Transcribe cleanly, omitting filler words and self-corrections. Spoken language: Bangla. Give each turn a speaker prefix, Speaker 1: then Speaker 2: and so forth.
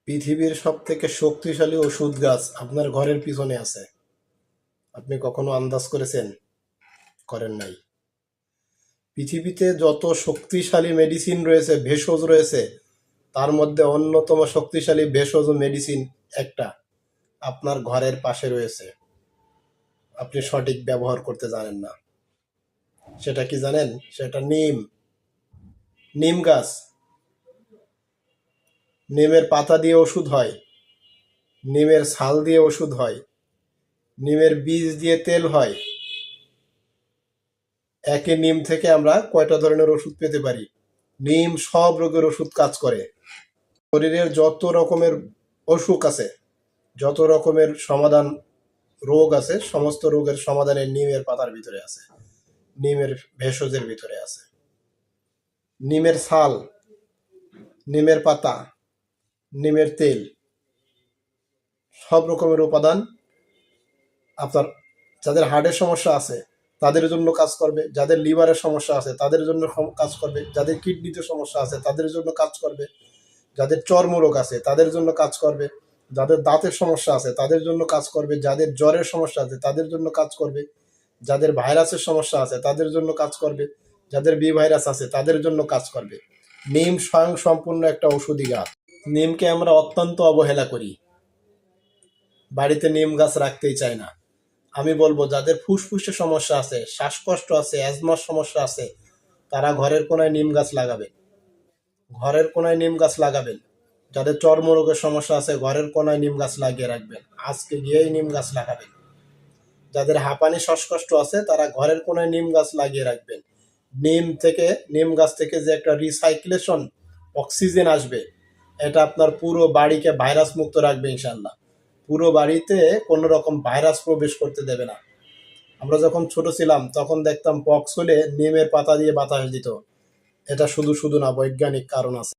Speaker 1: পৃথিবীর সবথেকে শক্তিশালী ওষুধ গাছ আপনার ঘরের পিছনে আছে। আপনি কখনো আন্দাজ করেছেন? করেন নাই। পৃথিবীতে যত শক্তিশালী মেডিসিন রয়েছে, ভেষজ রয়েছে, তার মধ্যে অন্যতম শক্তিশালী ভেষজ মেডিসিন একটা আপনার ঘরের পাশে রয়েছে। আপনি সঠিক ব্যবহার করতে জানেন না। সেটা কি জানেন? সেটা নিম। নিম গাছ। নিমের পাতা দিয়ে ওষুধ হয়, নিমের ছাল দিয়ে ওষুধ হয়, নিমের বীজ দিয়ে তেল হয়। একই নিম থেকে আমরা কয়টা ধরনের ওষুধ পেতে পারি? নিম সব রোগের ওষুধ কাজ করে। শরীরের যত রকমের অসুখ আছে, যত রকমের সমাধান রোগ আছে, সমস্ত রোগের সমাধানে নিমের পাতার ভিতরে আছে, নিমের ভেষজের ভিতরে আছে। নিমের ছাল, নিমের পাতা, নিমের তেল, সব রকমের উপাদান আপনার যাদের হার্টের সমস্যা আছে তাদের জন্য কাজ করবে, যাদের লিভারের সমস্যা আছে তাদের জন্য কাজ করবে, যাদের কিডনিতে সমস্যা আছে তাদের জন্য কাজ করবে, যাদের চর্মরোগ আছে তাদের জন্য কাজ করবে, যাদের দাঁতের সমস্যা আছে তাদের জন্য কাজ করবে, যাদের জ্বরের সমস্যা আছে তাদের জন্য কাজ করবে, যাদের ভাইরাসের সমস্যা আছে তাদের জন্য কাজ করবে, যাদের বি ভাইরাস আছে তাদের জন্য কাজ করবে। নিম স্বয়ং সম্পূর্ণ একটা ঔষধি গাছ। নিমকে আমরা অত্যন্ত অবহেলা করি, বাড়িতে নিম গাছ রাখতেই চাই না। আমি বলবো যাদের ফুসফুসের সমস্যা আছে, শ্বাসকষ্ট আছে, অ্যাজমার সমস্যা আছে, তারা ঘরের কোনায় নিম গাছ লাগাবেন। ঘরের কোনায় নিম গাছ লাগাবেন। যাদের চর্মরোগের সমস্যা আছে ঘরের কোনায় নিম গাছ লাগিয়ে রাখবেন, আজকে গিয়েই নিম গাছ লাগাবেন। যাদের হাঁপানি শ্বাসকষ্ট আছে তারা ঘরের কোনায় নিম গাছ লাগিয়ে রাখবেন। নিম গাছ থেকে যে একটা রিসাইক্লেশন অক্সিজেন আসবে, এটা আপনার পুরো বাড়িকে ভাইরাস মুক্ত রাখবে ইনশাল্লাহ। পুরো বাড়িতে কোনো রকম ভাইরাস প্রবেশ করতে দেবে না। আমরা যখন ছোট ছিলাম তখন দেখতাম পক্স হলে নিমের পাতা দিয়ে বাতাস দিত। এটা শুধু শুধু না, বৈজ্ঞানিক কারণ আছে।